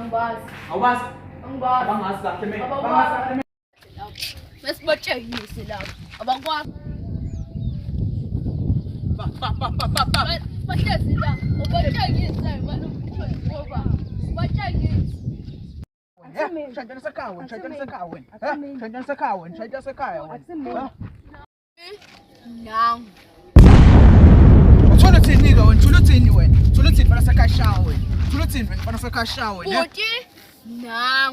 Angbas. Awas. Angbas. Abangas sa kami. Abangas. Abangas sa kami. Mas macayis sila. Abangwas. Macayis sila. Macayis sila. Macayis. Siya dyan sa kawin. Siya dyan sa kawin. Siya dyan sa kawin. Siya dyan sa kawin. Nang. Thuluthini ke wena, thuluthini wena. Thuluthini bana sa kashawe. Thuluthini wena bana sa kashawe. Puti. Nang.